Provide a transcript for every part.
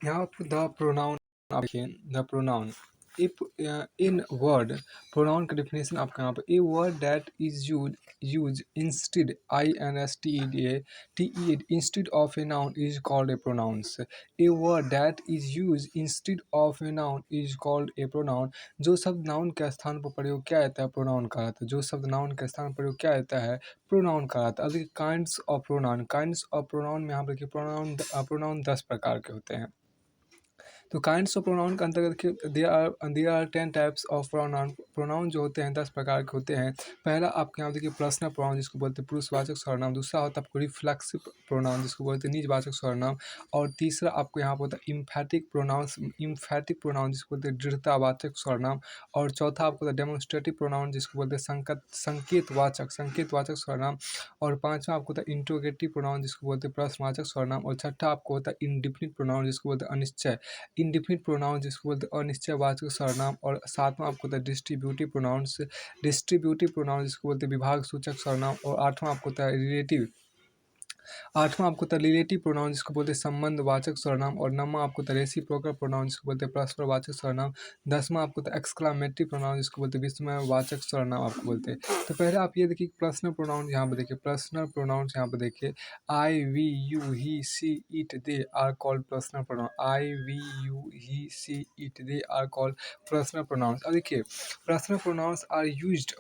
यहाँ पे the pronoun देखिए the pronoun if in word pronoun का डेफिनेशन आपका यहाँ पे a word that is use instead I N S T E instead of a noun is called a pronouns. A word that is use instead of a noun is called a pronoun. जो शब्द noun के स्थान पर प्रयोग किया जाता है pronoun कहलाता है। जो शब्द नाउन के स्थान पर प्रयोग किया जाता है प्रोनाउन कहलाता है। अब देखिए काइंड्स ऑफ प्रोनाउन में यहाँ पर देखिए प्रोनाउन 10 प्रकार के होते हैं। तो काइंड्स ऑफ प्रोनाउन के अंतर्गत there are 10 types of pronoun. Pronoun जो होते हैं 10 प्रकार के होते हैं। पहला आपके यहाँ देखिए पर्सनल प्रोनाउन जिसको बोलते हैं पुरुषवाचक सर्वनाम। दूसरा होता है आपको रिफ्लेक्सिव प्रोनाउन जिसको बोलते हैं निजवाचक सर्वनाम। और तीसरा आपको यहाँ पर होता है इम्फैटिक प्रोनाउन जिसको बोलते हैं दृढ़तावाचक सर्वनाम। और चौथा आपको होता है डेमोन्स्ट्रेटिव प्रोनाउन जिसको बोलते हैं संकेतवाचक सर्वनाम। और पांचवा आपको होता है इंट्रोगेटिव प्रोनाउन जिसको बोलते हैं प्रश्नवाचक सर्वनाम। और छठा आपको होता है इंडिफिनिट प्रोनाउन जिसको बोलते हैं अनिश्चय इंडिफिनिट प्रोनाउन जिसको बोलते हैं अनिश्चयवाचक सर्वनाम। और सातवां आपको होता है डिस्ट्रीब्यूटिव प्रोनाउन जिसको बोलते हैं विभाग सूचक सर्वनाम। और आठवां आपको होता है रिलेटिव प्रोनाउन जिसको बोलते हैं संबंधवाचक सर्वनाम। और नौवां आपको होता है रेसिप्रोकल प्रोनाउन जिसको बोलते हैं परस्परवाचक सर्वनाम। दसवां आपको होता है एक्सक्लामेटरी प्रोनाउन जिसको बोलते हैं विस्मयवाचक सर्वनाम आपको बोलते हैं। तो पहले आप ये देखिए पर्सनल प्रोनाउन यहाँ पर देखिए I we you he she it they are called personal pronoun. I we you he she it they are called personal pronoun. अब देखिए personal pronouns are used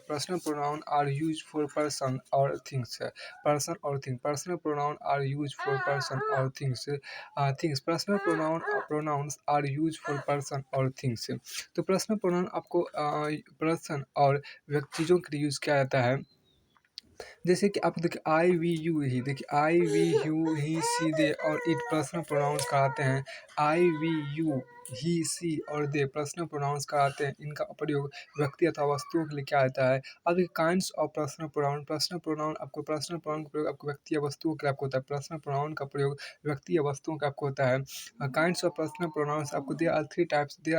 for person और things. Personal pronoun are used for person और things. pronouns are used for person और things. तो personal pronoun आपको person और चीज़ों के लिए यूज़ किया जाता है। जैसे कि आप देखिए I we you he she दे और इट पर्सनल प्रोनाउंस कहलाते हैं। आई वी यू ही सी और दे पर्सनल प्रोनाउंस कहलाते हैं। इनका प्रयोग व्यक्ति अथवा वस्तुओं के लिए किया जाता है। अब काइंड्स ऑफ पर्सनल प्रोनाउन का प्रयोग आपको व्यक्ति या वस्तुओं के लिए आपको होता है। पर्सनल प्रोनाउन का प्रयोग व्यक्ति या वस्तुओं का आपको होता है। काइंड्स ऑफ पर्सनल प्रोनाउंस आपको there are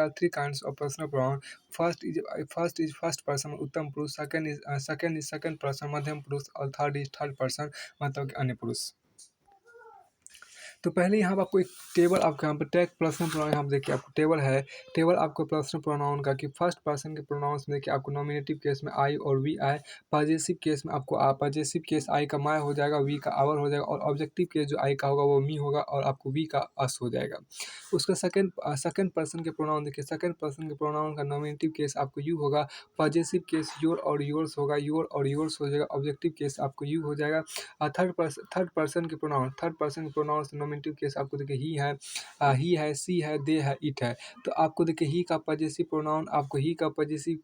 three kinds of personal pronoun. First person उत्तम पुरुष। सेकंड इज सेकंड पर्सन मध्यम पुरुष। और थर्ड इज थर्ड पर्सन मतलब कि अन्य पुरुष। तो पहले यहाँ पर आपको एक टेबल आपको यहाँ पर टैग पर्सनल प्रोनाउन यहाँ पर देखिए आपको टेबल है। टेबल आपको पर्सनल प्रोनाउन का कि फर्स्ट पर्सन के प्रोनाउंस में देखिए आपको नॉमिनेटिव केस में आई और वी आए। पॉजेसिव केस में आपको पॉजेसिव केस आई का माय हो जाएगा, वी का आवर हो जाएगा। और ऑब्जेक्टिव केस जो आई का होगा वो मी होगा और आपको वी का अस हो जाएगा। उसका सेकंड पर्सन के प्रोनाउन देखिए सेकंड पर्सन के प्रोनाउन का नॉमिनेटिव केस आपको यू होगा। पॉजेसिव केस योर और योर्स होगा, योर और योर्स हो जाएगा। ऑब्जेक्टिव केस आपको यू हो जाएगा। थर्ड पर्सन के प्रोनाउन नॉमिनेटिव केस आपको देखिए ही है, सी है, दे है, इट है। तो आपको देखिए ही का पॉजेसिव प्रोनाउन आपको ही का पॉजेसिव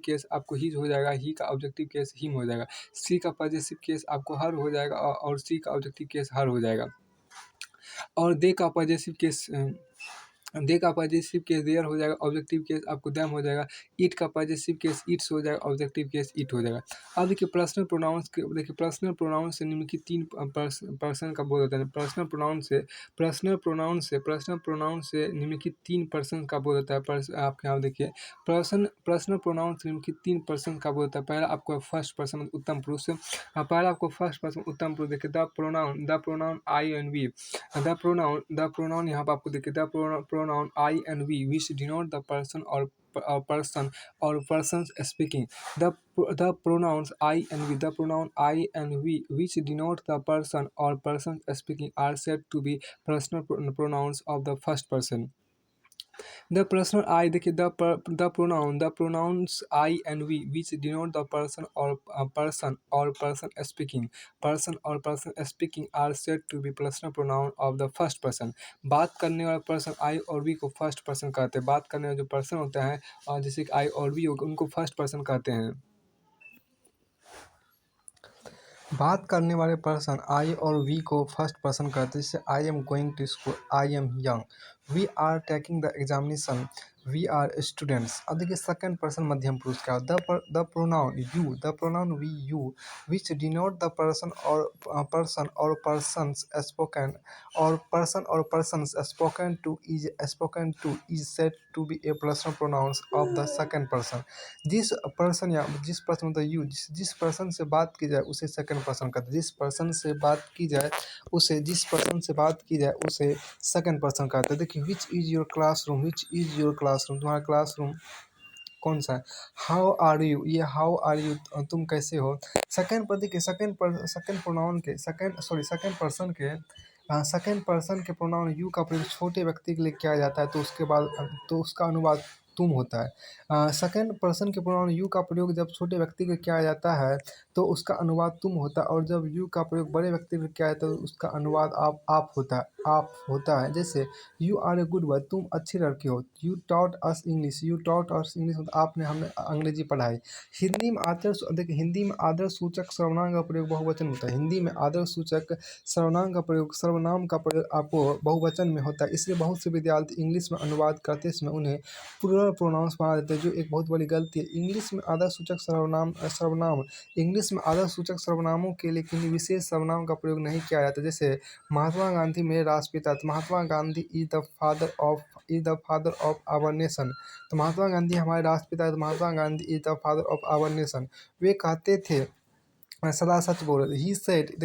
केस आपको ही हो जाएगा। ही का ऑब्जेक्टिव केस हिम हो जाएगा। सी का पॉजेसिव केस आपको हर हो जाएगा और सी का ऑब्जेक्टिव केस हर हो जाएगा। और दे का पॉजेसिव केस देयर हो जाएगा। ऑब्जेक्टिव केस आपको दैम हो जाएगा। इट का पॉजेसिव केस इट्स हो जाएगा। ऑब्जेक्टिव केस इट हो जाएगा। अब देखिए पर्सनल प्रोनाउन से निम्नलिखित तीन पर्सन का बोध होता है। पर्सनल प्रोनाउन से निम्नलिखित तीन पर्सन का बोध होता है। आपके यहाँ देखिए पर्सनल प्रोनाउन से निम्नलिखित तीन पर्सन का बोध होता है। पहला आपको फर्स्ट पर्सन उत्तम पुरुष। देखिए the pronoun I and we. The pronoun यहाँ पर आपको देखिए the pronoun I and we which denote the person और persons speaking. The pronouns I and we which denote the person or persons speaking are said to be personal pronouns of the first person. The personal I देखिए the pronouns I and we which denote the person और person speaking are said to be personal pronoun of the first person. बात करने वाला person I और we को first person कहते हैं। बात करने वाले जो पर्सन होते हैं और जैसे कि आई और वी उनको फर्स्ट पर्सन कहते हैं। बात करने वाले पर्सन आई और वी को फर्स्ट पर्सन कहते हैं। जैसे I am going to school, I am young, we are taking the examination, we are students. अब देखिए सेकंड पर्सन मध्यम पुरुष का the pronoun you, the pronoun we you which denote the person और persons spoken और persons spoken to is said to be a personal pronouns of the second person. जिस person या जिस पर्सन मतलब you जिस पर्सन से बात की जाए उसे सेकंड पर्सन कहते हैं। जिस पर्सन से बात की जाए उसे सेकंड पर्सन कहते हैं। देखिए विच इज़ योर क्लासरूम, तुम्हारा क्लासरूम कौन सा है। हाउ आर यू, ये हाउ आर यू तुम कैसे हो। सेकंड पर देखिए सेकंड प्रोनाउन के सेकंड पर्सन के प्रोनाउन यू का प्रयोग छोटे व्यक्ति के लिए किया जाता है तो उसके बाद तो उसका अनुवाद तुम होता है। सेकंड पर्सन के प्रोनाउन यू का प्रयोग जब छोटे व्यक्ति के किया जाता है तो उसका अनुवाद तुम होता है, और जब यू का प्रयोग बड़े व्यक्ति के किया जाता है तो उसका अनुवाद आप होता है। जैसे you are a good boy, तुम अच्छी लड़की हो। यू टॉट अस इंग्लिश मतलब आपने हमें अंग्रेजी पढ़ाई। हिंदी में आदर सूचक सर्वनाम का प्रयोग बहुवचन होता है। हिंदी में आदर सूचक सर्वनाम का प्रयोग आपको बहुवचन में होता है। इसलिए बहुत से विद्यार्थी इंग्लिश में अनुवाद करते समय उन्हें प्लूरल प्रोनाउंस बना देते हैं, जो एक बहुत बड़ी गलती है। इंग्लिश में आदर सूचक सर्वनामों के लिए किन्हीं विशेष सर्वनाम का प्रयोग नहीं किया जाता। जैसे महात्मा गांधी मेरे राष्ट्रपिता, तो Mahatma Gandhi is the father of our nation. तो महात्मा गांधी हमारे राष्ट्रपिता है, तो Mahatma Gandhi is the father of our nation. वे कहते थे सदा सच बोल रहे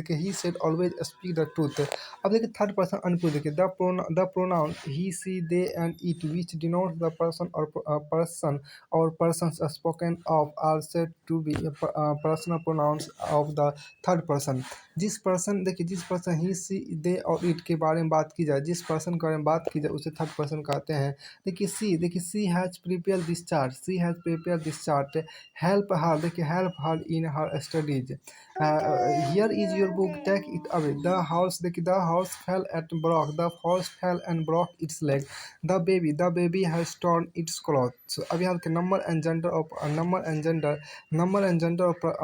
थे। He said always speak the truth. अब देखिए थर्ड पर्सन अनपुट, देखिए the pronoun he she they and it which denote the person spoken of are said to be personal pronouns of the third person. जिस person he she दे और it के बारे में बात की जाए, जिस पर्सन के बारे में बात की जाए उसे थर्ड पर्सन कहते हैं। देखिए she has prepare this chart help her in her studies. Here is your book, take it away. The horse fell and broke its leg. The baby has torn its cloth. अब यहाँ के number and gender और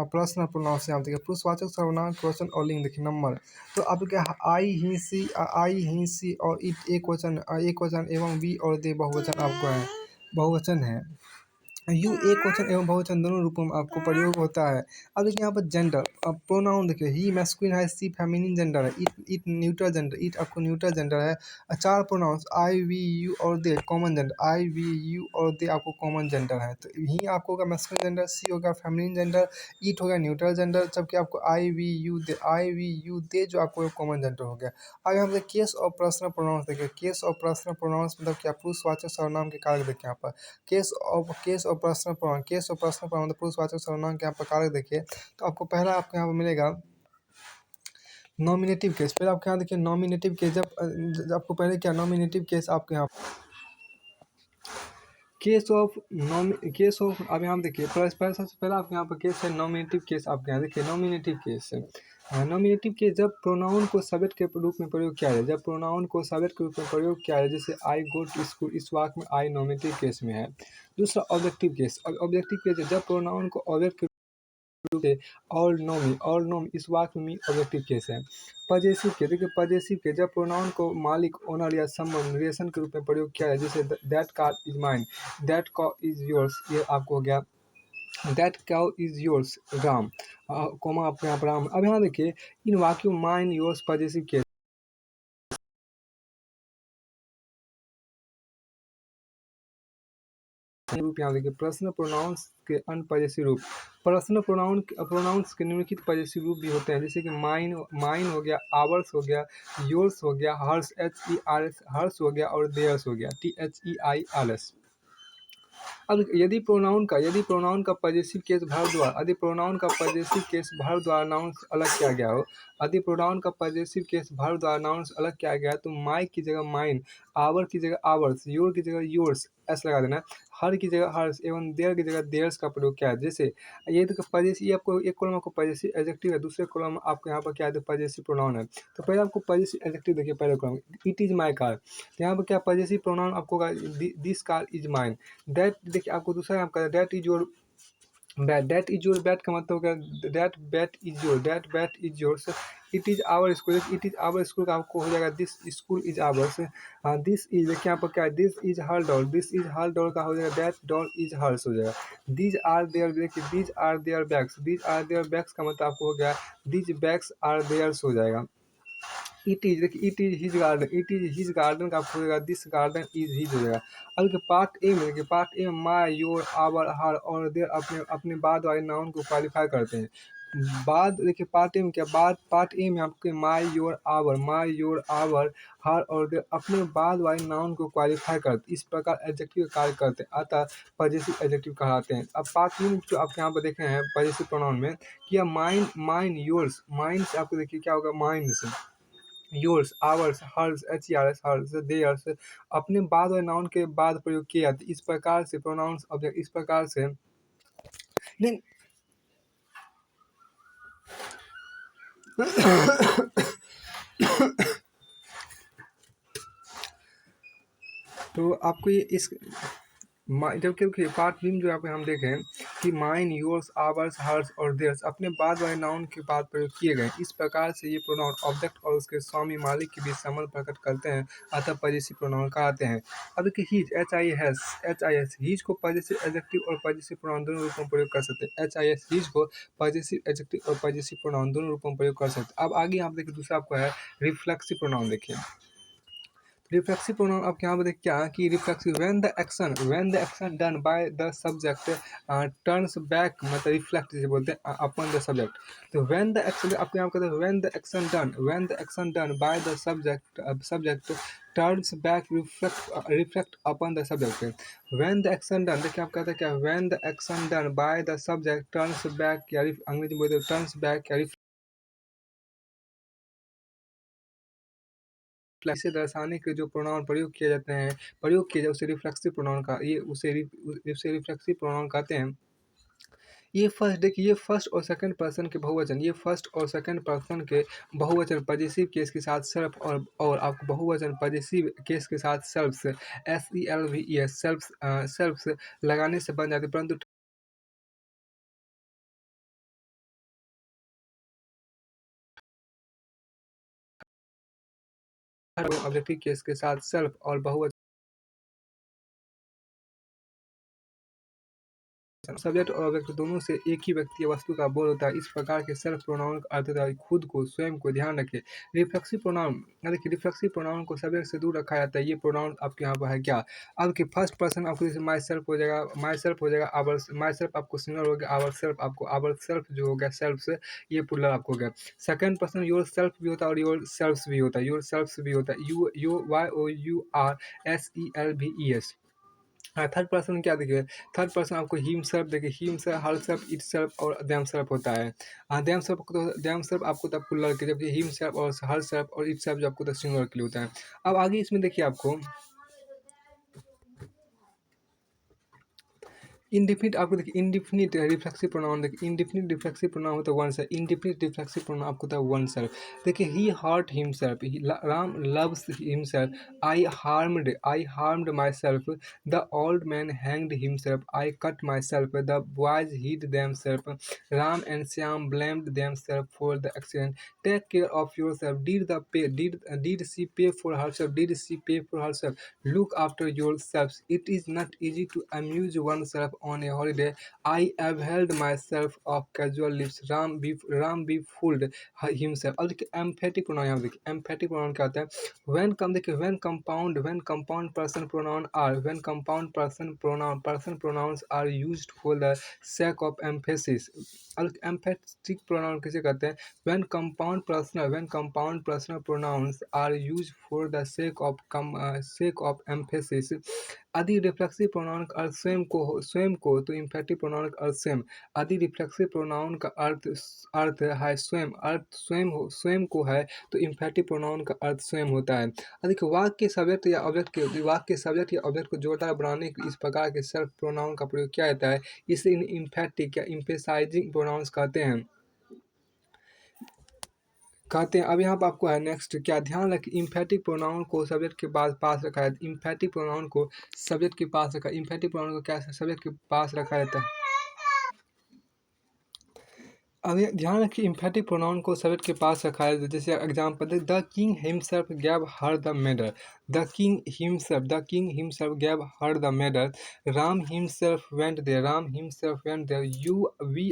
personal pronouns यहाँ देखिए पुरुषवाचक सर्वनाम question और लिंग। देखिए नंबर तो अब क्या आई ही सी और इट एक वचन एवं वी और दे बहुवचन है। यू एक वचन एवं बहुवचन दोनों रूपों में आपको प्रयोग होता है। अब देखिए यहाँ पर जेंडर, अब प्रोनाउन देखिए ही मैस्कुलिन है, सी फेमिनिन जेंडर है, इट न्यूट्रल जेंडर, इट आपको न्यूट्रल जेंडर है। चार प्रोनाउंस आई वी यू और they common gender, I we you और दे आपको कॉमन जेंडर है। तो ही आपको होगा मैस्कुलिन जेंडर, सी होगा फेमिनिन जेंडर, इट होगा न्यूट्रल जेंडर, जबकि आपको आई वी यू दे जो आपको कॉमन जेंडर हो गया। आगे हम देखिए केस और पर्सनल प्रोनाउंस देखिए। केस और पर्सनल प्रोनाउंस मतलब क्या पुरुषवाचक सर्वनाम के कारक देखिए यहाँ पर केस और पर्सनल प्रोनाउन पुरुषवाचक सर्वनाम के यहाँ पर कारक देखिए तो आपको पहला आपको यहाँ पर मिलेगा नॉमिनेटिव केस। पहले आपके यहाँ देखिए नॉमिनेटिव केस, जब आपको पहले क्या नॉमिनेटिव केस आपके यहाँ केस ऑफ अब यहाँ देखिए सबसे पहला आपके यहाँ पर केस है नॉमिनेटिव केस। आपके यहाँ देखिए नॉमिनेटिव केस जब प्रोनाउन को सब्जेक्ट के रूप में प्रयोग किया जाए, जैसे आई गो टू स्कूल, इस वाक्य में आई नॉमिनेटिव केस में है। दूसरा ऑब्जेक्टिव केस है जब प्रोनाउन को ऑब्जेक्ट के रूप में ऑल नोमी इस वाक्य में ऑब्जेक्टिव केस है। पजेसिव केस देखिए पजेसिव केस जब प्रोनाउन को मालिक, ओनर या संबंध रिलेशन के रूप में प्रयोग किया जाए, जैसे that car is mine, that cow is yours, ये आपको हो गया that cow is yours Ram, comma आपके यहाँ पर राम। अब यहाँ देखिए इन वाक्यों माइन योर्स पजेसिव केस रूप यहाँ देखिए पर्सनल प्रोनाउंस के अनपजेसिव रूप। पर्सनल प्रोनाउंस के निम्नलिखित पजेसिव रूप भी होते हैं, जैसे कि माइन हो गया, आवर्स हो गया, योर्स हो गया, हर्स HERS हर्स हो गया और देयर्स हो गया THEIRS। अब यदि प्रोनाउन का पजेसिव केस भर द्वारा नाउन अलग किया गया हो, यदि प्रोनाउन का पजेसिव केस भर द्वारा नाउन अलग किया गया है तो माई की जगह माइन, आवर की जगह आवर्स, योर की जगह योर्स ऐसा लगा देना, हर की जगह हर्स एवं देयर की जगह देयर्स का प्रयोग किया है। जैसे ये तो पजेसिव, ये आपको एक कॉलम आपको पजेसिव एडजेक्टिव है, दूसरे कॉलम में आपको यहाँ पर क्या है पजेसिव प्रोनाउन है। तो पहले आपको पजेसिव एडजेक्टिव देखिए, पहले column it is my car, तो यहाँ पर क्या पजेसिव प्रोनाउन आपको this car is mine. That देखिए आपको दूसरा आपका that is your bat, that is your bat का मतलब क्या, that bat is your, that bat is yours it is our school, it is our school का आपको हो जाएगा this school is ours. This is देखिए यहाँ पर क्या है, this is her doll, this is her doll का हो जाएगा दैट डॉल इज़ हर्स हो जाएगा। दीज आर देयर, देखिए these are their bags, these are their bags का मतलब आपको हो गया दीज बैग्स आर देयर्स हो जाएगा। इट इज देखिए it is his garden, it is his garden का आपको हो जाएगा दिस गार्डन इज हिज हो जाएगा। अब देखिए पार्ट ए में, देखिए पार्ट ए में माई योर आवर हर और देयर अपने अपने बाद वाले नाउन को क्वालिफाई करते हैं। बाद देखिए पार्ट ए में क्या, बाद पार्ट ए में आपके माई योर आवर हर और देयर अपने बाद वाले नाउन को क्वालिफाई करते, इस प्रकार एडजेक्टिव कार्य करते हैं, अतः पॉजिटिव एडजेक्टिव कहलाते हैं। अब पार्ट बी में जो आप यहाँ पर देख रहे हैं पॉजिटिव प्रोनाउन में कि माइन माइन योर्स, माइन से आपको देखिए क्या होगा माइन से, yours ours hers H E R S hers theirs अपने बाद और नाउन के बाद प्रयोग किए जाते, इस प्रकार से प्रोनाउंस ऑब्जेक्ट इस प्रकार से नहीं। तो आपको ये इस जब क्योंकि पार्ट बी में जो यहाँ पे हम देखें कि माइन योर्स आवर्स हर्स और देयर्स अपने बाद वाले नाउन के बाद प्रयोग किए गए, इस प्रकार से ये प्रोनाउन ऑब्जेक्ट और उसके स्वामी मालिक के बीच संबंध प्रकट करते हैं, अतः पॉजिटिव प्रोनाउन कहते हैं। अब देखिए his H I S his को पॉजिटिव एडजेक्टिव और पॉजिटिव प्रोनाउन दोनों रूपों में प्रयोग कर सकते हैं। एच आई एस हीज को पॉजिटिव एडजेक्टिव और पॉजिटिव प्रोनाउन दोनों रूपों में प्रयोग कर सकते हैं। अब आगे आप देखिए दूसरा आपको है रिफ्लेक्सिव प्रोनाउन। देखिए रिफ्लेक्सिव प्रोनाउन आप यहाँ पर देखिए क्या कि reflexive when the action done by the subject turns back, मतलब रिफ्लेक्ट जिसे बोलते हैं अपॉन द सब्जेक्ट। तो व्हेन द एक्शन आपको यहाँ कहते हैं when the action done by the subject turns back reflect upon the subject. When the action done देखिए आप कहते हैं क्या, when the action done by the subject turns back या अंग्रेजी में बोलते हैं टर्न्स बैक या इसे दर्शाने के जो प्रोनाउन प्रयोग किए जाते हैं, प्रयोग किए जाए उसे रिफ्लेक्सिव प्रोनाउन का ये उसे रिफ्लेक्सिव प्रोनाउन कहते हैं। ये फर्स्ट देखिए ये फर्स्ट और सेकंड पर्सन के बहुवचन, ये फर्स्ट और सेकंड पर्सन के बहुवचन पॉजिटिव केस के साथ सेल्फ और आपको बहुवचन पॉजिटिव केस के साथ सेल्फ्स SELVES सेल्फ्स लगाने से बन जाते, परंतु ऑब्जेक्टिव केस के साथ सेल्फ और बहुवचन सब्जेक्ट और ऑब्जेक्ट दोनों से एक ही व्यक्ति या वस्तु का बोध होता है, इस प्रकार के सेल्फ प्रोनाउन का अर्थ होता है खुद को, स्वयं को। ध्यान रखें रिफ्लेक्सिव प्रोनाउन, देखिए रिफ्लेक्सिव प्रोनाउन को सब्जेक्ट से दूर रखा जाता है, ये प्रोनाउन आपके यहाँ पर है क्या। अब कि फर्स्ट पर्सन आपको जैसे माई सेल्फ हो जाएगा, माई सेल्फ हो जाएगा आवर, माई सेल्फ आपको सिंगल हो गया, आवर सेल्फ आपको आवर सेल्फ जो हो गया सेल्फ से ये प्लुरल आपको हो गया। सेकंड पर्सन योर सेल्फ भी होता है और योर सेल्फ्स भी होता है, योर सेल्फ्स भी होता है, यू YOURSELVES। हाँ थर्ड पर्सन क्या देखिए, थर्ड पर्सन आपको हिम सेल्फ देखिए, him self her self it self और देम सेल्फ होता है। देम सेल्फ आपको तब प्लुरल के, जबकि हिम सेल्फ और हर सेल्फ और इट सेल्फ जो आपको तब सिंगुलर के लिए होता है। अब आगे इसमें देखिए आपको इंडिफिनिट आपको देखिए, इंडिफिनिट रिफ्लेक्सिव प्रोनाउन देखिए, इंडिफिनिट रिफ्लेक्सिव प्रोनाउन होता है oneself, indefinite reflexive pronoun आपको होता है वन सेल्फ। देखिए he hurt himself, Ram loves himself, I harmed myself, the old man hanged himself, I cut myself, the boys hid themselves, Ram and Shyam blamed themselves for the accident, take care of yourself, did she pay for herself, did she pay for her self, look after yourselves. It is not easy to amuse oneself on a holiday. I availed myself of casual lips. Ram be fooled himself. अब देखिए emphatic pronoun, यहाँ देखिए emphatic pronoun क्या होता है, देखिए when compound person pronoun are, when compound person pronouns are used for the sake of emphasis। अब emphatic pronoun किसे कहते हैं, when compound personal pronouns are used for the sake of emphasis। आदि reflexive pronoun का अर्थ स्वयं को तो इम्फेटिव pronoun का अर्थ स्वयं, आदि रिफ्लेक्सिव प्रोनाउन का अर्थ है स्वयं, स्वयं को है तो इम्फेटिव प्रोनाउन का अर्थ स्वयं होता है। देखिए वाक्य के सब्जेक्ट या ऑब्जेक्ट को जोरदार बनाने के इस प्रकार के सेल्फ प्रोनाउन का प्रयोग किया जाता है, इसे इम्फेटिक या इम्फेसाइजिंग प्रोनाउंस कहते हैं। अब यहाँ पर आपको है नेक्स्ट क्या ध्यान रखें, इम्फेटिक प्रोनाउन को सब्जेक्ट के पास रखा है, इम्फेटिक प्रोनाउन को सब्जेक्ट के पास रखा, इम्फेटिक प्रोनाउन को क्या सब्जेक्ट के पास रखा जाता है। अभी ध्यान रखिए एम्फेटिक प्रोनाउन को सब्जेक्ट के पास रखा है। जैसे example the king himself gave her the medal. The king himself gave her the medal. Ram himself went there you we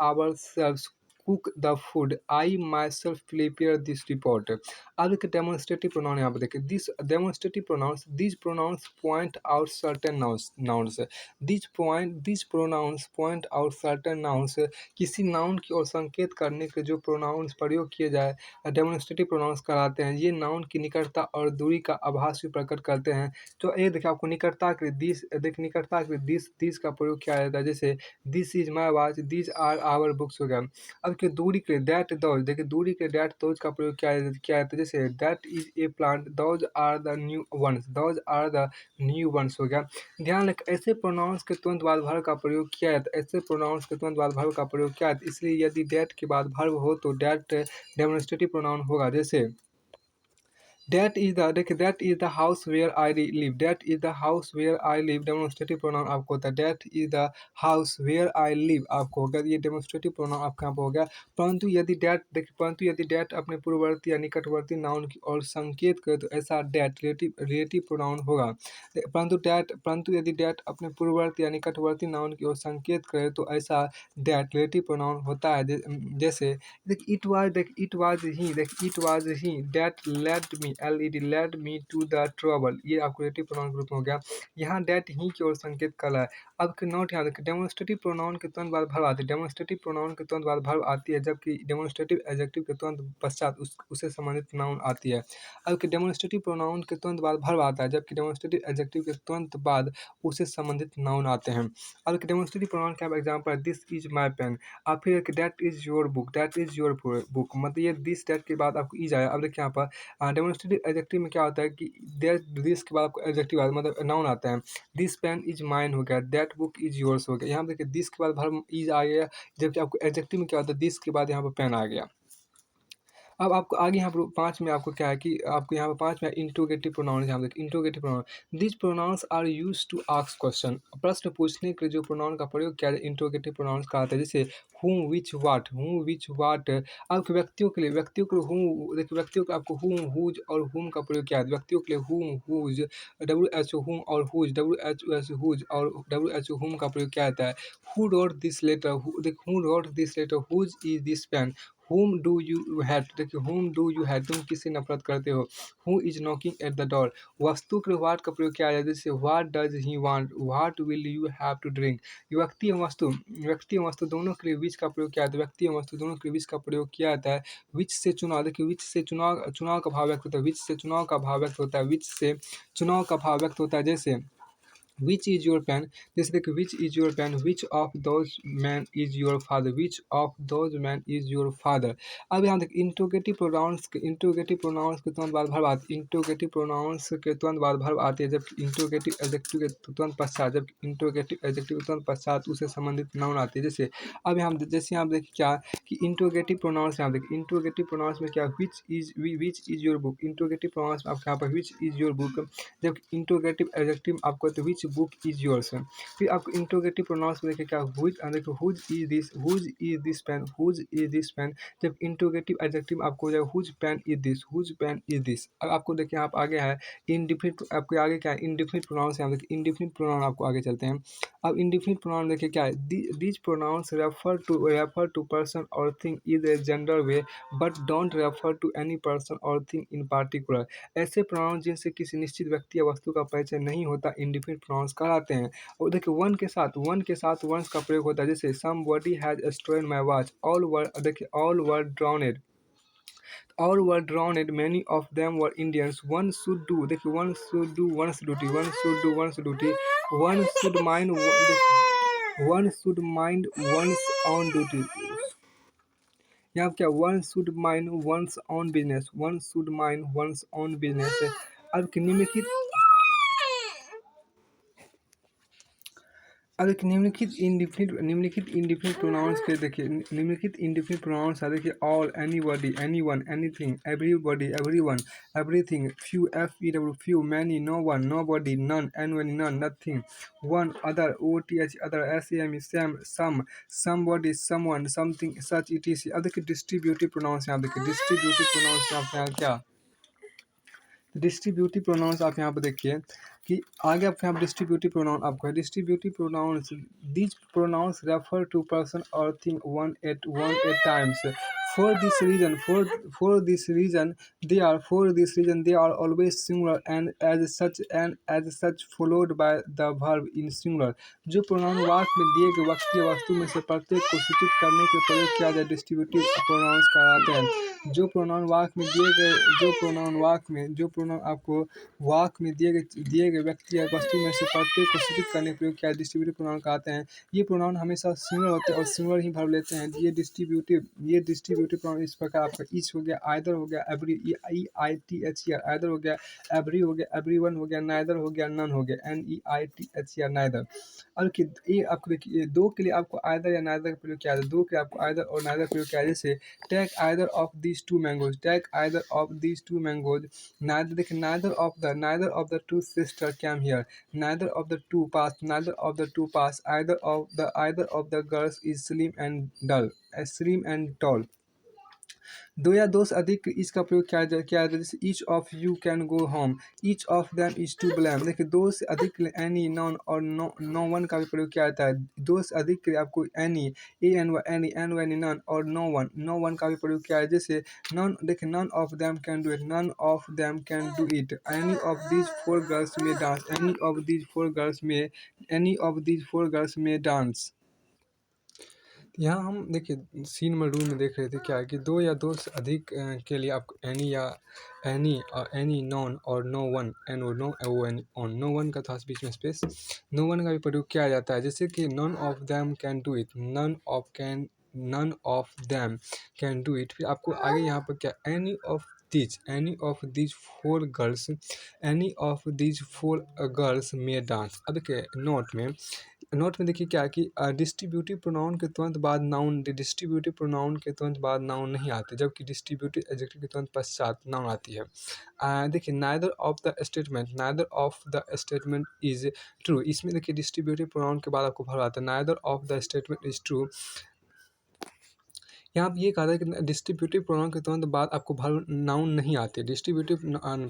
ourselves cook the food I myself prepare this report. अब एक demonstrative pronoun यहाँ पर देखिए this demonstrative pronouns this pronouns point out certain nouns. This pronouns point out certain nouns किसी noun की ओर संकेत करने के जो प्रोनाउंस प्रयोग किए जाए डेमोन्स्ट्रेटिव प्रोनाउंस कराते हैं। ये नाउन की निकटता और दूरी का आभास भी प्रकट करते हैं। तो ये देखिए आपको निकटता के निकटता के दिस का प्रयोग किया जाता है। जैसे this is my watch, these are our books हो गया। अब के दूरी के लिए दैट दोज, देखिए दूरी के दैट दोज का प्रयोग किया जाता है। जैसे that is a plant, those are the new ones हो गया। ध्यान रखें ऐसे प्रोनाउंस के तुरंत बाद वर्ब का प्रयोग किया जाता है। ऐसे प्रोनाउंस के तुरंत बाद वर्ब का प्रयोग किया जाता है। इसलिए यदि दैट के बाद वर्ब हो तो दैट डेमोन्स्ट्रेटिव प्रोनाउन होगा। जैसे that is the house where I live, that is the house where I live demonstrative pronoun आपको होता है। That is the house where I live आपको हो गया, ये डेमोन्स्ट्रेटिव प्रोनाउन आपका यहाँ पर हो गया। परंतु यदि दैट अपने पूर्ववर्ती या निकटवर्ती नाउन की ओर संकेत करे तो ऐसा दैट रिलेटिव प्रोनाउन होगा। परंतु यदि दैट अपने पूर्ववर्ती या निकटवर्ती नाउन की ओर संकेत करे तो ऐसा दैट रिलेटिव प्रोनाउन होता है। जैसे it was he that led me to the trouble, ये आपको रिलेटिव प्रोनाउन ग्रुप में हो गया। यहाँ दैट ही की ओर संकेत कर रहा है। अब के नोट याद रखें डेमोन्स्ट्रेटिव प्रोनाउन के तुरंत बाद वर्ब आती है। डेमोन्स्ट्रेटिव प्रोनाउन के तुरंत बाद वर्ब आती है जबकि डेमोन्स्ट्रेटिव एडजेक्टिव के तुरंत पश्चात उससे संबंधित नाउन आती है। अब के डेमोन्स्ट्रेटिव प्रोनाउन के तुरंत बाद वर्ब आता है जबकि डेमोन्स्ट्रेटिव एडजेक्टिव के तुरंत बाद उससे संबंधित नाउन आते हैं। अब के डेमोन्स्ट्रेटिव प्रोनाउन का एग्जाम्पल है दिस इज माई पेन। अब फिर दैट इज योर बुक, मतलब ये दिस दैट के बाद आपको इज आया। अब देखिए यहाँ पर डेमोन्स्ट्रेटिव एडजेक्टिव में क्या होता है कि दिस के बाद आपको एडजेक्टिव मतलब नाउन आता है। दिस पेन इज माइन हो गया, दैट बुक इज योर्स हो गया। यहाँ पर देखिए दिस के बाद वर्ब इज आ गया जबकि आपको एडजेक्टिव में क्या होता है दिस के बाद यहाँ पर पेन आ गया। अब आपको आगे यहाँ पर 5 में आपको क्या है कि आपको यहाँ पर 5 में इंट्रोगेटिव प्रोनाउन यहाँ देखिए interrogative pronoun this pronouns are used to ask question, प्रश्न पूछने के लिए जो प्रोनाउन का प्रयोग किया जाए इंट्रोगेटिव प्रोनाउंस का आता है। जैसे हूम विच वाट आपके व्यक्तियों के लिए हूम देखिए व्यक्तियों को आपको हूम हुज और हूम का प्रयोग किया है। व्यक्तियों के लिए हूम हुज WHO हूम और हुज WHOS हुज और WHO हूम का प्रयोग किया जाता है। हु रोट दिस लेटर, देखिए who wrote this letter, whose is this pen, whom do you hate, देखिए whom do you hate तुम किससे नफरत करते हो। who is knocking at the door, वस्तु के what का प्रयोग किया जाए जैसे what does he want, what will you have to drink। व्यक्ति एवं वस्तु दोनों के लिए which का प्रयोग किया जाता है। व्यक्ति एवं वस्तु दोनों के लिए which का प्रयोग किया जाता है। which से चुनाव, देखिए which से चुनाव का भाव व्यक्त होता है। which से चुनाव का भाव व्यक्त होता है। which से चुनाव का भाव व्यक्त होता है। जैसे विच इज योर पेन, जैसे देखिए which is your pen, which of those man is your father, which of those man is your father. अब यहाँ देखिए इंट्रोगेटिव प्रोनाउंस के तुरंत बाद वर्ब आती है। इंट्रोगेटिव प्रोनाउंस के तुरंत बाद वर्ब आती है जबकि इंट्रोगेटिव एडजेक्टिव के तुरंत पश्चात उससे संबंधित नाउन आती है। जैसे अब यहाँ देखिए क्या कि इंट्रोगेटिव प्रोनाउंस यहाँ देखिए इंट्रोगेटिव प्रोनाउंस में क्या विच is your book, interrogative pronounce में आपके यहाँ पर विच इज योर बुक जबकि इंट्रोगेटिव एडजेक्टिव आपको तो विच बुक इज योर्स। फिर आपको इंट्रोगेटिव प्रोनाउंस में देखिए क्या देखो हुज इज दिस पेन जब इंट्रोगेटिव एडजेक्टिव आपको हो जाएगा हुज पेन इज दिस। अब आपको देखिए आप आगे है इंडिफिनिट, आपके आगे क्या है इंडिफिनिट प्रोनाउंस है। देखिए इंडिफिनिट प्रोनाउन आपको आगे चलते हैं। अब इंडिफिनिट प्रोनाउन देखिए क्या है these pronouns refer to person or thing is a general way but don't refer to any person or thing in particular. ऐसे प्रोनाउंस जिनसे किसी निश्चित व्यक्ति या वस्तु का परिचय नहीं होता इंडिफिनिट प्रोनाउंस कहलाते हैं। और देखिए वन के साथ वंस का प्रयोग होता है। जैसे somebody has stolen my watch, all were drowned many of them were Indians, one should do, देखिए one should do one's duty, one should mind one's own duty. यहाँ क्या one should mind one's own business. अब निम्नलिखित अब देखिए निम्नलिखित indefinite pronounce के देखिए निम्नलिखित इंडिफिनिट प्रोनाउंस है देखिए all, anybody, anyone, anything, everybody, everyone, everything, few, FEW, few, many, no one, nobody, none, anyone, none, nothing, one, other, OTH, other, SAM, some, some, somebody, someone, something, such, ETC। अब देखिए distributive pronounce यहाँ देखिए distributive pronounce यहाँ क्या distributive pronounce आप यहाँ पर देखिए कि आगे आपके यहाँ डिस्ट्रीब्यूटिव प्रोनाउन आपको है distributive pronouns these pronouns refer to person or thing one at times for this reason they are always singular and as such followed by the verb in singular. जो प्रोनाउन वाक्य में दिए गए व्यक्ति या वस्तु में से प्रत्येक को सूचित करने के प्रयोग किया जाए डिस्ट्रीब्यूटिव प्रोनाउंस कहलाते हैं। जो प्रोनाउन वाक्य में दिए गए जो प्रोनाउन आपको वाक्य में दिए गए व्यक्ति या वस्तु में से प्रत्येक को सूचित करने के प्रयोग किया डिस्ट्रीब्यूटिव प्रोनाउन कहते हैं। ये प्रोनाउन हमेशा सिंगुलर होते हैं और सिंगुलर ही वर्ब लेते हैं। ये डिस्ट्रीब्यूटिव प्रोनाउन इस प्रकार आपका ईच हो गया, आइदर हो गया, एवरी EITHER, आइदर हो गया, एवरी हो गया, एवरीवन हो गया, नाइदर हो गया, नन हो गया, NEITHER, नाइदर। और ये आपको देखिए दो के लिए आपको आइदर या नाइदर का प्रयोग किया जाए, दो के लिए आपको आइदर और नाइदर का प्रयोग किया जाए। जैसे take either of these two mangoes, take either of these two mangoes, neither देखिए neither of the two sisters came here, neither of the two passed, either of the girls is slim and tall। दो या दो से अधिक इसका प्रयोग किया जाए जैसे each of you can go home, each of them is to blame. देखिए दो से अधिक के लिए एनी, नॉन और नो वन का भी प्रयोग किया जाता है। दो से अधिक के लिए आपको एनी, एनी नन और नो वन का भी प्रयोग किया है। जैसे नन देखिए none of them can do it, none of them can do it, any of these four girls may dance, any of these four girls may dance. यहाँ हम देखिए सीन में रूल में देख रहे थे क्या है कि दो या दो से अधिक के लिए आपको एनी नॉन और नो वन नो वन का था बीच में स्पेस, नो वन का भी प्रयोग किया जाता है। जैसे कि none of them can do it, none of them can do it. फिर आपको आगे यहाँ पर क्या any of these four girls may dance. अब देखिए नोट में देखिए क्या है कि डिस्ट्रीब्यूटिव प्रोनाउन के तुरंत बाद नाउन नहीं आते, जबकि डिस्ट्रीब्यूटिव एडजेक्टिव के तुरंत पश्चात नाउन आती है। देखिए neither of the statement is true, इसमें देखिए डिस्ट्रीब्यूटिव प्रोनाउन के बाद आपको वर्ब आता है neither of the statement is true. यहाँ पे ये कहा था कि डिस्ट्रीब्यूटिव प्रोनाउन के तुरंत बाद आपको वर्ब नाउन नहीं आती, डिस्ट्रीब्यूटिव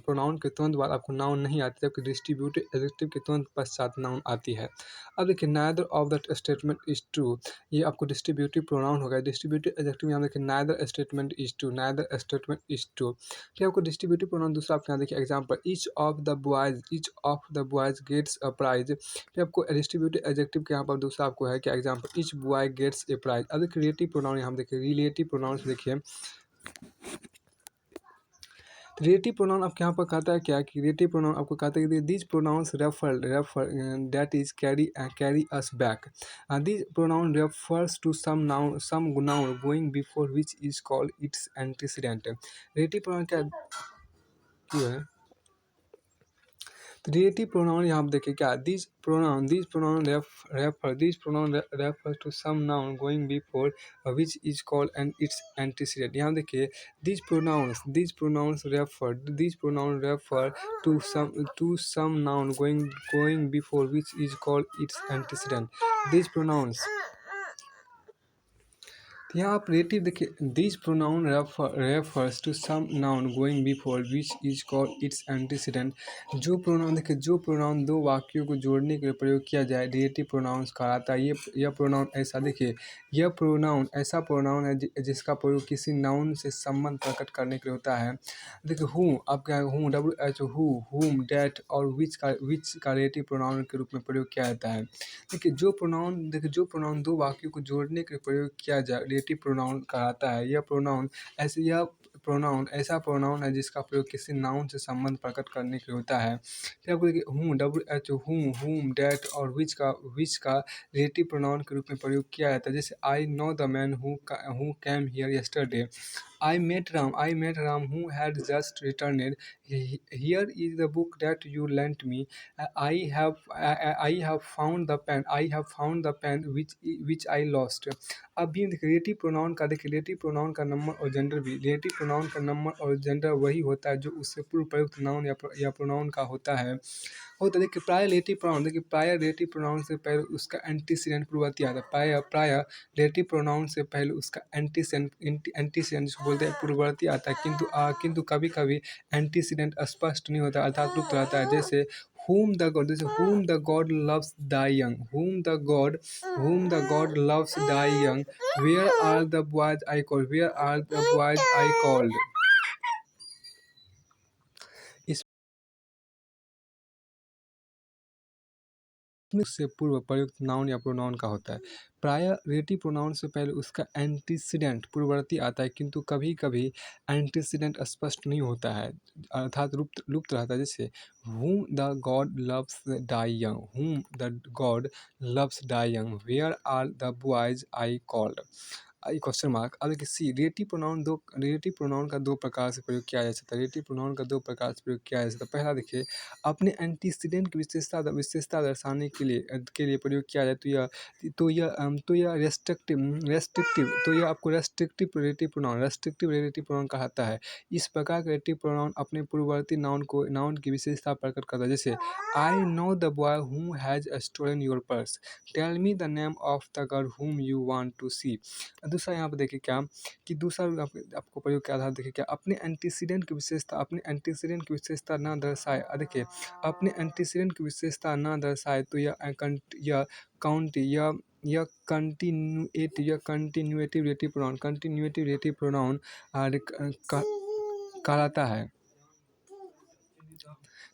प्रोनाउन के तुरंत बाद आपको नाउन नहीं आती, जबकि डिस्ट्रीब्यूटिव एडजेक्टिव के तुरंत पश्चात नाउन आती है। अब देखिए neither of the statement is true, ये आपको डिस्ट्रीब्यूटिव प्रोनाउन होगा। डिस्ट्रीब्यूटिव एडजेक्टिव यहाँ देखिए नाइदर स्टेटमेंट इज ट्रू। फिर आपको डिस्ट्रीब्यूटिव प्रोनाउन दूसरा आपके यहाँ देखिए example each of the boys gets a prize. फिर आपको डिस्ट्रीब्यूटिव एडजेक्टिव के यहाँ पर दूसरा आपको है क्या एग्जाम्पल ईच बॉय गेट्स ए प्राइज। अब देखिए रिलेटिव प्रोनाउन यहाँ देखिए रिलेटिव प्रोनाउंस देखिए रिलेटिव प्रोनाउन आपके यहाँ पर कहता है क्या कि रिलेटिव प्रोनाउन आपको कहता है कि these pronouns refer that is carry us back, this pronoun refers to some noun going before which is called its antecedent. Relative pronoun क्या है रिलेटिव प्रोनाउन यहाँ पर देखिए क्या this pronoun refer to some noun going before which is called and its antecedent. यहाँ देखिए this pronouns refer to some noun going before which is called its antecedent. This pronouns यहाँ आप relative देखिए this pronoun refers to some noun going before which is called its antecedent. जो pronoun दो वाक्यों को जोड़ने के लिए प्रयोग किया जाए रिलेटिव प्रोनाउंस कहलाता है। यह प्रोनाउन ऐसा देखिए यह प्रोनाउन ऐसा प्रोनाउन है जिसका प्रयोग किसी नाउन से संबंध प्रकट करने के लिए होता है। देखिए हूँ आपका WH हुम डैट और विच का रिलेटिव प्रोनाउन के रूप में प्रयोग किया जाता है। देखिए जो प्रोनाउन दो वाक्यों को जोड़ने के लिए प्रयोग किया जाए रिलेटिव प्रोनाउन कहलाता है। यह प्रोनाउन ऐसा प्रोनाउन है जिसका प्रयोग किसी नाउन से संबंध प्रकट करने के लिए होता है। फिर आपको देखिए WH हुम डैट और विच का रिलेटिव प्रोनाउन के रूप में प्रयोग किया जाता है। जैसे I know the man who came here yesterday, I met Ram who had just returned. Here is the book that you lent me. I have found the pen. I have found the pen which I lost. अब भी relative pronoun का देखिए, relative pronoun का number और gender भी, relative pronoun का number और gender वही होता है जो उससे पूर्व प्रयुक्त नाउन या प्रोनाउन का होता है। देखिए प्राय रिलेटिव प्रोनाउन, देखिए प्राय रिलेटिव प्रोनाउन से पहले उसका एंटीसीडेंट पूर्ववर्ती आता है। प्राय रिलेटिव प्रोनाउन से पहले उसका एंटीसीडेंट जिसको बोलते हैं पूर्ववर्ती आता है, किंतु कभी कभी एंटीसीडेंट स्पष्ट नहीं होता अर्थात लुप्त रहता है। जैसे whom the god loves thy young, whom the god loves thy young, where are the boys I called, where are the boys I called। से पूर्व प्रयुक्त नाउन या प्रोनाउन का होता है। प्रायः रिलेटिव प्रोनाउन से पहले उसका एंटीसीडेंट पूर्ववर्ती आता है, किंतु कभी कभी एंटीसीडेंट स्पष्ट नहीं होता है अर्थात लुप्त रहता है। जैसे whom the god loves thy young, whom the god loves thy young, where are the boys I called। Question mark. अब देखिए सी, रिलेटिव प्रोनाउन का दो प्रकार से प्रयोग किया जा सकता है। रिलेटिव प्रोनाउन का दो प्रकार से प्रयोग किया जा सकता है। पहला देखिए, अपने एंटीसीडेंट की विशेषता दर्शाने के लिए प्रयोग किया जाए तो यह रेस्ट्रिक्टिव तो यह आपको रेस्ट्रिक्टिव रिलेटिव प्रोनाउन कहलाता है। इस प्रकार का रिलेटिव प्रोनाउन अपने पूर्ववर्ती नाउन की विशेषता प्रकट करता है। जैसे I know the boy who has stolen your purse, tell me the name of the girl whom you want to see। दूसरा यहाँ पर देखिए क्या कि दूसरा आपको प्रयोग के आधार देखिए क्या, अपने एंटीसीडेंट की विशेषता न दर्शाए। देखिए अपने एंटीसीडेंट की विशेषता न दर्शाए तो यह काउंटी यह कंटिन्यूएटिव रिलेटिव प्रोनाउन कहलाता है।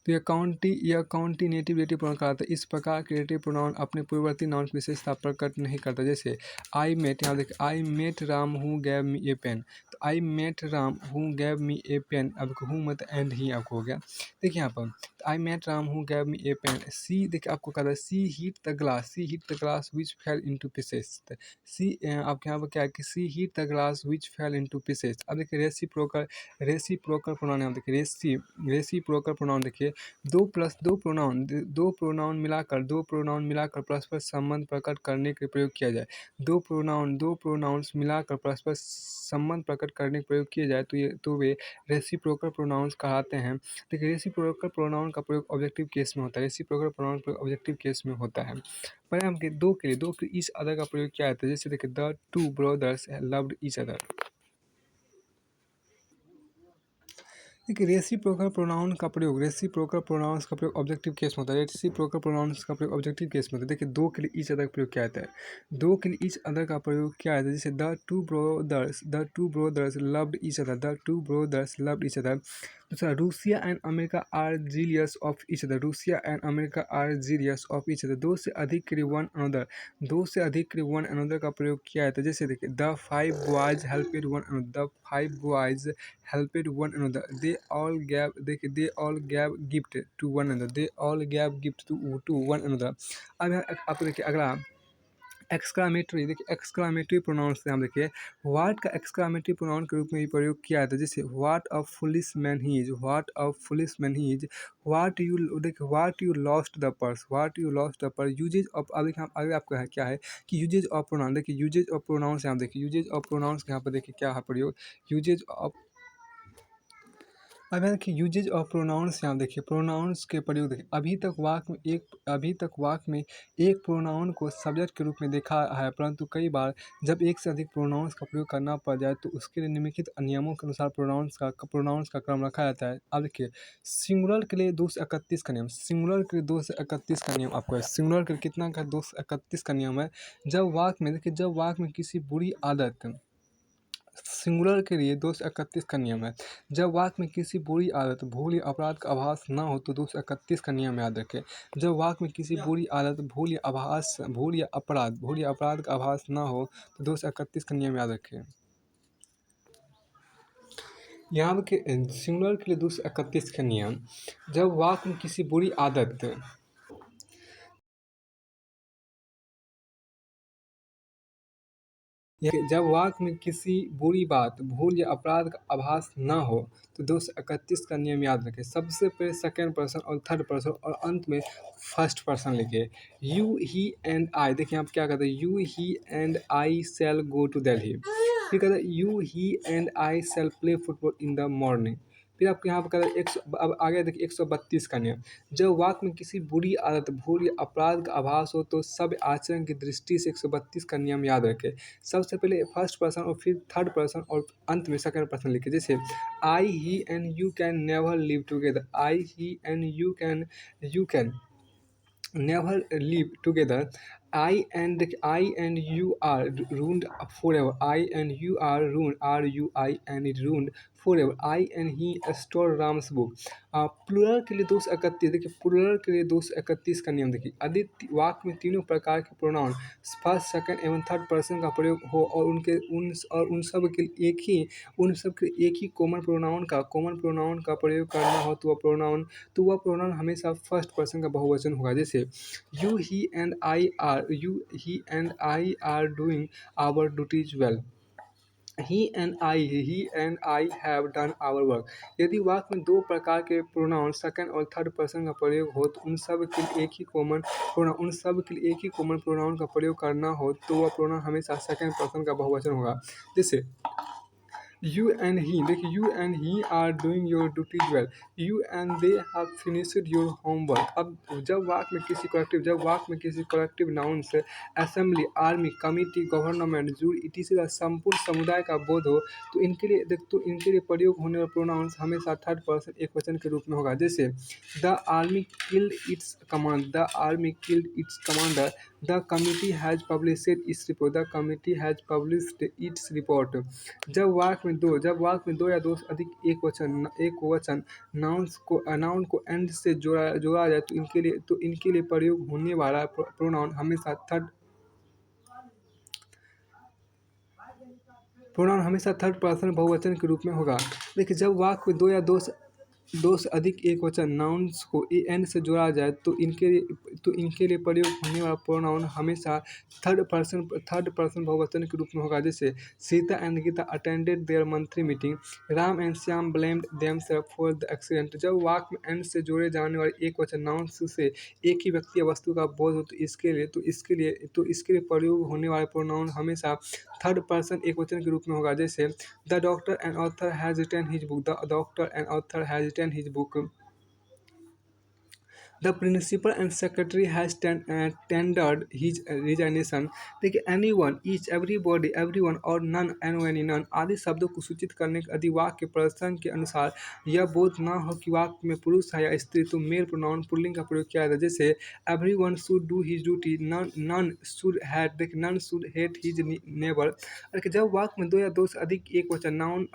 तो यह काउंटिनेटिव रिलेटिव प्रोनाउन कहलाता है। इस प्रकार के रिलेटिव प्रोनाउन अपने पूर्ववर्ती नाउन की विशेषता प्रकट नहीं करता। जैसे आई मेट, यहाँ देखिए I met Ram who gave me a pen, तो I met Ram who gave me a pen, अब हु मत एंड ही आपको हो गया। देखिए यहाँ पर I met Ram who gave me a pen. She देखिए आपको कहा था she hit the glass which fell into pieces. She आपके यहाँ पर क्या है कि she hit the glass which fell into pieces. अब देखिए रेसिप्रोकल प्रोनाउन, यहाँ देखिए रेसिप्रोकल प्रोनाउन देखिए दो प्रोनाउन मिलाकर परस्पर संबंध प्रकट करने के प्रयोग किया जाए। दो प्रोनाउंस मिलाकर परस्पर संबंध प्रकट करने के प्रयोग किए जाए तो वे रेसिप्रोकल प्रोनाउंस कहलाते हैं। देखिए रेसिप्रोकल प्रोनाउन का प्रयोग ऑब्जेक्टिव केस में होता है। रेसिप्रोकल प्रोनाउन का ऑब्जेक्टिव केस में होता है। परिणाम के दो के इस अदर का प्रयोग क्या होता है। जैसे देखिए the two brothers loved each other. देखिए रेसिप्रोकल प्रोनाउंस का प्रयोग ऑब्जेक्टिव केस में होता है। रेसिप्रोकल प्रोनाउंस का प्रयोग ऑब्जेक्टिव केस में होता है। देखिए दो के लिए ईच अदर का प्रयोग क्या आता है। दो के लिए ईच अदर का प्रयोग क्या आता है। जैसे the two brothers loved each other, the two brothers loved each other. दूसरा Russia and America are jealous of each other, Russia and America are jealous of each other. दो से अधिक के लिए वन अनदर का प्रयोग किया जाता है। जैसे देखिए the five boys helped one another, the five boys helped one another. They all gave gift to one another, they all gave gift to one another. अब आपको देखिए अगला एक्सक्लामेटरी, देखिए एक्सक्लामेटरी प्रोनाउंस से हम देखिए व्हाट का एक्सक्लामेटरी प्रोनाउन के रूप में भी प्रयोग किया जाता है। जैसे what a foolish man he is, what you lost the purse, usages of. अब देखिए आगे आपका है क्या है कि यूजेज ऑफ प्रोनाउन। देखिए यूजेज ऑफ प्रोनाउन से हम देखिए यूजेज ऑफ प्रोनाउंस के यहाँ पर देखिए क्या है प्रयोग, यूजेज ऑफ। अब यहाँ देखिए यूजेज ऑफ प्रोनाउंस, यहाँ देखिए प्रोनाउंस के प्रयोग देखिए अभी तक वाक्य में एक प्रोनाउन को सब्जेक्ट के रूप में देखा है, परंतु कई बार जब एक से अधिक प्रोनाउंस का प्रयोग करना पड़ जाए तो उसके लिए निम्नलिखित नियमों के अनुसार प्रोनाउंस का क्रम रखा जाता है। अब देखिए सिंगुलर के लिए 2 से 31 का नियम, आपको सिंगुलर के लिए कितना का 2 से 31 का नियम है। जब वाक्य में किसी बुरी आदत, सिंगुलर के लिए 2 से 31 का नियम है। जब वाक्य में किसी बुरी आदत, भूल या अपराध का आभास न हो तो 2 से 31 का नियम याद रखें। जब वाक्य में किसी बुरी आदत, भूल या अपराध का आभास न हो तो 2 से 31 का नियम याद रखें। यहाँ के सिंगुलर के लिए 2 से 31 का नियम, जब वाक्य में किसी बुरी आदत, जब वाक्य में किसी बुरी बात, भूल या अपराध का आभास न हो तो 231 का नियम याद रखें। सबसे पहले सेकंड पर्सन और थर्ड पर्सन और अंत में फर्स्ट पर्सन लिखे। यू ही एंड आई, देखिए आप क्या कहते हैं, you he and I shall go to Delhi. फिर कहते हैं you he and I shall play football in the morning. फिर आपके यहाँ पर कहते हैं अब आगे देखिए 132 का नियम। जब वाक्य में किसी बुरी आदत, भूल या अपराध का आभास हो तो सब आचरण की दृष्टि से 132 का नियम याद रखें। सबसे पहले फर्स्ट पर्सन और फिर थर्ड पर्सन और अंत में सेकंड पर्सन लिखे। जैसे I he and you can never live together, I he and you can never live together. I and you are ruined forever. I and you are ruined. R-U-I and ruined forever. I and he stole Ram's book. Plural के लिए 231, देखिए plural के लिए 231 का नियम देखिए। यदि वाक्य में तीनों प्रकार के प्रोनाउन फर्स्ट, सेकंड एवं थर्ड पर्सन का प्रयोग हो और उन सब के एक ही कॉमन प्रोनाउन का प्रयोग करना हो तो वह प्रोनाउन हमेशा फर्स्ट पर्सन का बहुवचन होगा। जैसे you he and I are doing our duties well. He and I have done our work. यदि वाक्य में दो प्रकार के प्रोनाउन सेकंड और थर्ड पर्सन का प्रयोग हो तो उन सब के लिए एक ही कॉमन प्रोनाउन का प्रयोग करना हो तो वह प्रोनाउन हमेशा सेकंड पर्सन का बहुवचन होगा। जैसे यू एंड ही, देखिए you and he are doing your duties well. You and they have finished your homework. अब जब वाक्य में किसी कलेक्टिव नाउन से assembly, army, committee, government, jury etc संपूर्ण समुदाय का बोध हो तो इनके लिए प्रयोग होने वाला प्रोनाउंस हमेशा थर्ड पर्सन एक वचन के रूप में होगा। जैसे the army killed it's commander, the committee has published its report. जब वाक्य में दो या दो से अधिक एक वचन नाउन को एंड से जोड़ा जाए तो इनके लिए प्रयोग होने वाला प्रोनाउन हमेशा थर्ड पर्सन बहुवचन के रूप में होगा। देखिए जब वाक्य में दो से अधिक एक वचन नाउन्स को एंड से जोड़ा जाए तो इनके लिए प्रयोग होने वाला प्रोनाउन हमेशा थर्ड पर्सन बहुवचन के रूप में होगा। जैसे Sita and Gita attended their monthly meeting, Ram and Shyam blamed themselves for the accident. जब वाक्य में एंड से जोड़े जाने वाले एक वचन नाउन्स से एक ही व्यक्ति या वस्तु का बोध हो तो इसके लिए प्रयोग होने वाला प्रोनाउन हमेशा थर्ड पर्सन एक वचन के रूप में होगा। जैसे the doctor and author has written his book, the doctor and author has written his book. The principal and secretary has tendered his resignation. देखिए any one, each, everybody, everyone और none, any, none आदि शब्दों को सूचित करने के यदि वाक्य प्रसंग के अनुसार यह बोध न हो कि वाक्य में पुरुष है या स्त्री तो मेल प्रोनाउन पुल्लिंग का प्रयोग किया जाता है। जैसे everyone should do his duty, none should hate his neighbour. जब वाक्य में दो या दो से अधिक एक वचन नाउन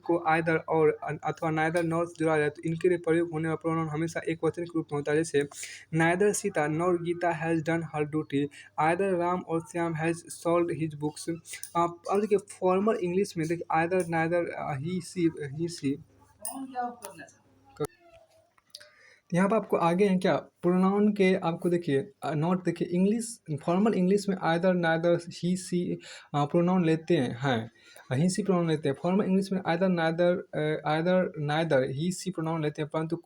को आइदर और अथवा नाइदर नॉर से जोड़ा जाए तो इनके लिए प्रयोग होने वाला प्रोनाउन हमेशा एक वचन के रूप में होता है। जैसे neither Sita nor Gita has done her duty, either Ram or Shyam has solved his books. अब देखिए फॉर्मल इंग्लिश में देखिए आइदर, नाइदर, ही सी यहाँ पर आपको आगे हैं क्या प्रोनाउन के, आपको देखिए नोट देखिए फॉर्मल इंग्लिश में आइदर, नाइदर, ही सी प्रोनाउन लेते हैं ही सी प्रोनाउन लेते हैं। फॉर्मल इंग्लिश में आइदर, नाइदर, ही सी प्रोनाउन लेते हैं। परंतु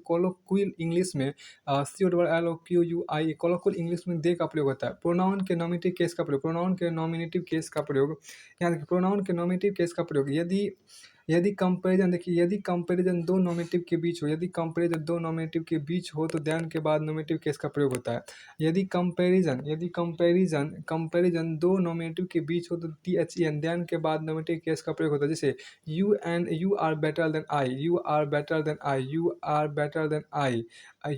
कोलोक्वियल इंग्लिश में COLLOQUI कोलोक्वियल इंग्लिश में दे का प्रयोग होता है। प्रोनाउन के नॉमिनेटिव केस का प्रयोग यहाँ देखिए प्रोनाउन के नॉमिनेटिव केस का प्रयोग यदि कंपैरिजन दो नॉमिनेटिव के बीच हो तो देन के बाद नॉमिनेटिव केस का प्रयोग होता है। यदि कंपैरिजन दो नॉमिनेटिव के बीच हो तो THEN देन के बाद नॉमिनेटिव केस का प्रयोग होता है। जैसे you are better than I, you are better than I, you are better than I,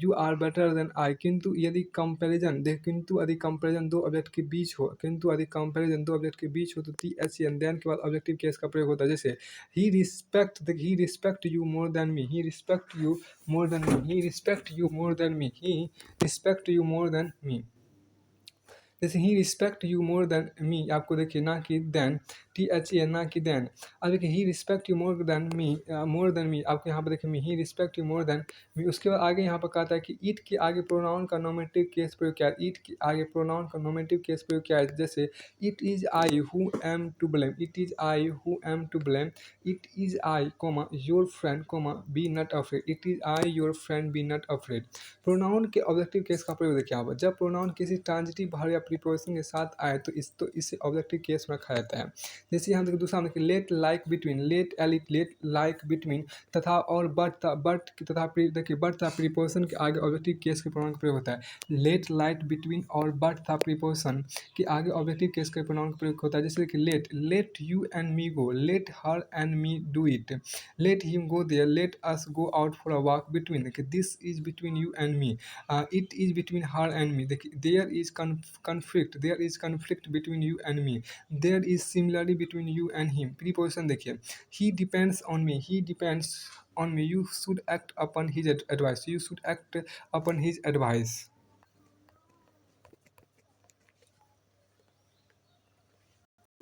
you are better than I. किंतु यदि कंपैरिजन दो ऑब्जेक्ट के बीच हो तो THEN देन के बाद ऑब्जेक्टिव केस का प्रयोग होता है। जैसे he respect you more than me, he respect you more than me, he respect you more than me, he respect you more than me। जैसे he respect you more than me, आपको देखिए ना कि देन, THA ना कि than. अब देखिए he respect you more than me, आपको यहाँ पर देखिए me, he respect you more than me. उसके बाद आगे यहाँ पर कहता है कि इट के आगे प्रोनाउन का नॉमिनेटिव केस प्रयोग किया है। इट के आगे प्रोनाउन का नॉमिनेटिव केस प्रयोग किया है, जैसे it is I who am to blame, it is I who am to blame, it is I comma your friend comma be not afraid, it is I your friend be not afraid. Pronoun के objective case का प्रयोग देखिए यहाँ पर, जब pronoun किसी transitive verb या preposition के साथ आए तो इसे ऑब्जेक्टिव केस में रखा जाता है। जैसे यहाँ देखिए दूसरा देखिए let like between, let like between तथा और बट तथा देखिए बट तथा प्रीपोजिशन के आगे ऑब्जेक्टिव केस के प्रोनाउन का प्रयोग होता है। लेट लाइट बिटवीन और बट तथा प्रीपोजिशन के आगे ऑब्जेक्टिव केस के प्रोनाउन का प्रयोग होता है। जैसे कि let you and me go, let her and me do it, let him go there, let us go out for a walk between, देखिए this is between you and me, it is between her and me, देखिए there is conflict between you and me, there is similarity between you and him. Preposition देखिए he depends on me, he depends on me, you should act upon his advice, you should act upon his advice।